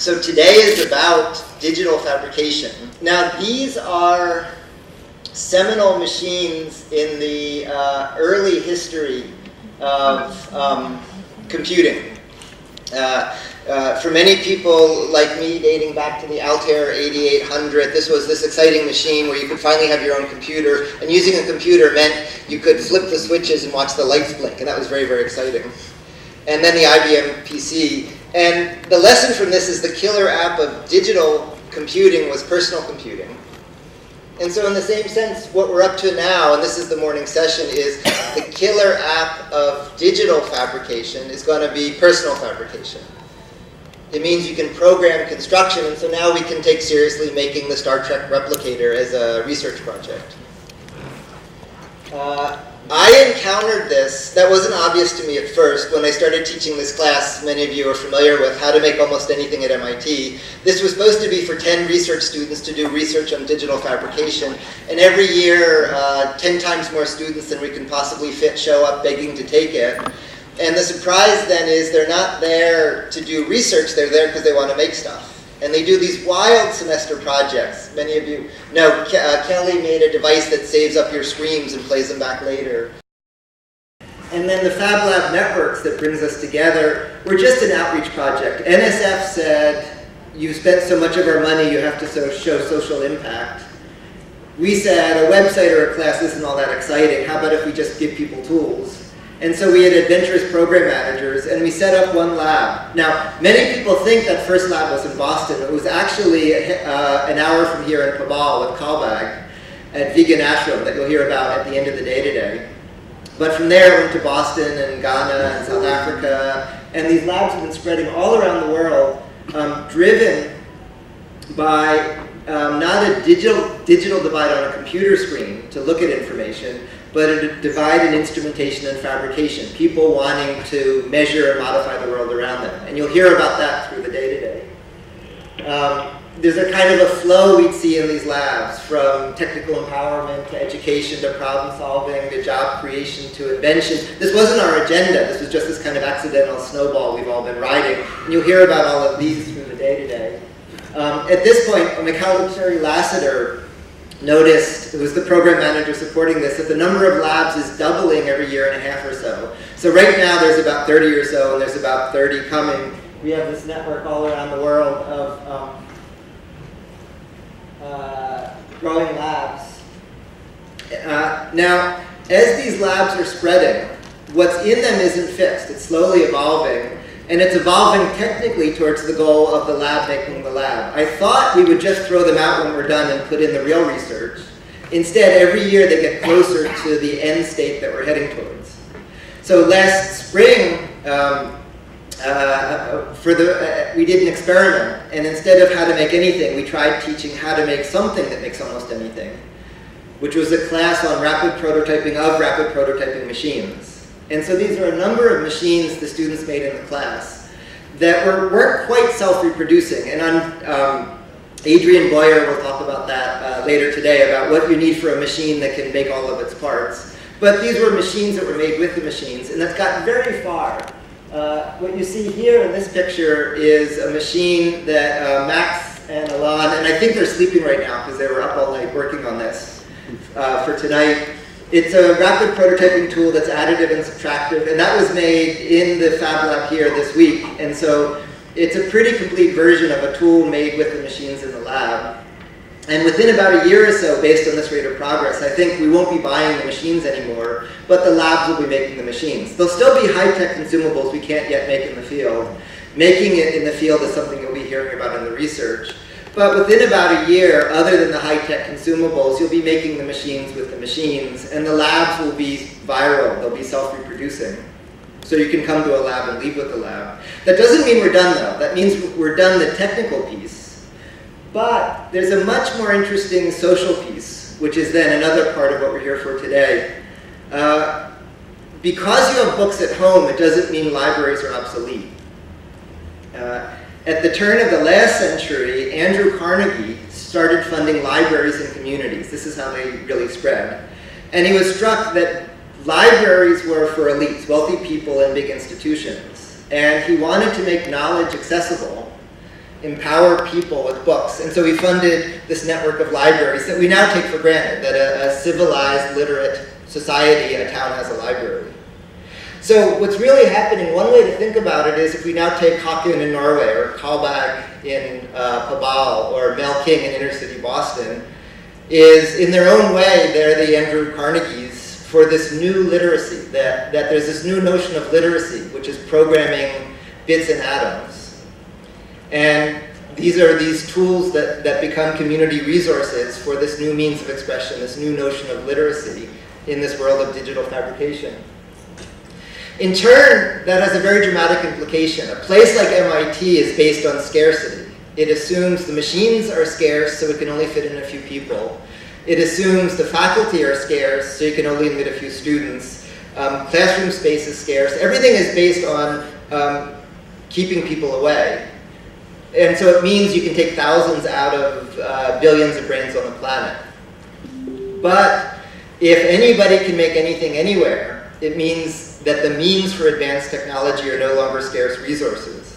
So today is about digital fabrication. Now these are seminal machines in the early history of computing. For many people like me, dating back to the Altair 8800, this was this exciting machine where you could finally have your own computer, and using a computer meant you could flip the switches and watch the lights blink, and that was very, very exciting. And then the IBM PC. And the lesson from this is the killer app of digital computing was personal computing. And so in the same sense, what we're up to now, and this is the morning session, is the killer app of digital fabrication is going to be personal fabrication. It means you can program construction, and so now we can take seriously making the Star Trek replicator as a research project. I encountered this, that wasn't obvious to me at first, when I started teaching this class. Many of you are familiar with how to make almost anything at MIT. This was supposed to be for 10 research students to do research on digital fabrication, and every year 10 times more students than we can possibly fit show up begging to take it. And the surprise then is they're not there to do research, they're there because they want to make stuff. And they do these wild semester projects. Many of you know Kelly made a device that saves up your screams and plays them back later. And then the Fab Lab networks that brings us together were just an outreach project. NSF said, you spent so much of our money, you have to show social impact. We said, a website or a class isn't all that exciting. How about if we just give people tools? And so we had adventurous program managers, and we set up one lab. Now, many people think that first lab was in Boston. It was actually an hour from here in Pabal with Kalbag at Vegan Ashram that you'll hear about at the end of the day today. But from there, I went to Boston and Ghana and South Africa, and these labs have been spreading all around the world, driven by not a digital divide on a computer screen to look at information, but a divide in instrumentation and fabrication, people wanting to measure and modify the world around them. And you'll hear about that through the day today. There's a kind of a flow we'd see in these labs, from technical empowerment to education to problem solving to job creation to invention. This wasn't our agenda, this was just this kind of accidental snowball we've all been riding. And you'll hear about all of these through the day today. At this point, Mikhail Lassiter noticed, who was the program manager supporting this, that the number of labs is doubling every year and a half or so. So right now there's about 30 or so, and there's about 30 coming. We have this network all around the world of growing labs. Now, as these labs are spreading, what's in them isn't fixed. It's slowly evolving. And it's evolving technically towards the goal of the lab making the lab. I thought we would just throw them out when we're done and put in the real research. Instead, every year they get closer to the end state that we're heading towards. So last spring, we did an experiment, and instead of how to make anything, we tried teaching how to make something that makes almost anything, which was a class on rapid prototyping machines. And so these are a number of machines the students made in the class that weren't quite self-reproducing. And Adrian Boyer will talk about that later today, about what you need for a machine that can make all of its parts. But these were machines that were made with the machines, and that's gotten very far. What you see here in this picture is a machine that Max and Alon, and I think they're sleeping right now because they were up all night working on this for tonight. It's a rapid prototyping tool that's additive and subtractive, and that was made in the Fab Lab here this week. And so it's a pretty complete version of a tool made with the machines in the lab. And within about a year or so, based on this rate of progress, I think we won't be buying the machines anymore, but the labs will be making the machines. There'll still be high-tech consumables we can't yet make in the field. Making it in the field is something you'll be hearing about in the research. But within about a year, other than the high-tech consumables, you'll be making the machines with the machines, and the labs will be viral, they'll be self-reproducing. So you can come to a lab and leave with the lab. That doesn't mean we're done, though. That means we're done the technical piece. But there's a much more interesting social piece, which is then another part of what we're here for today. Because you have books at home, it doesn't mean libraries are obsolete. At the turn of the last century, Andrew Carnegie started funding libraries and communities. This is how they really spread. And he was struck that libraries were for elites, wealthy people and big institutions. And he wanted to make knowledge accessible. empower people with books. And so we funded this network of libraries that we now take for granted, that a civilized, literate society, a town has a library. So what's really happening, one way to think about it is if we now take Haken in Norway, or Kalbag in Pabal, or Mel King in inner city Boston, is in their own way, they're the Andrew Carnegies for this new literacy, that there's this new notion of literacy, which is programming bits and atoms. And these are these tools that become community resources for this new means of expression, this new notion of literacy in this world of digital fabrication. In turn, that has a very dramatic implication. A place like MIT is based on scarcity. It assumes the machines are scarce, so it can only fit in a few people. It assumes the faculty are scarce, so you can only admit a few students. Classroom space is scarce. Everything is based on keeping people away. And so it means you can take thousands out of billions of brains on the planet. But if anybody can make anything anywhere, it means that the means for advanced technology are no longer scarce resources.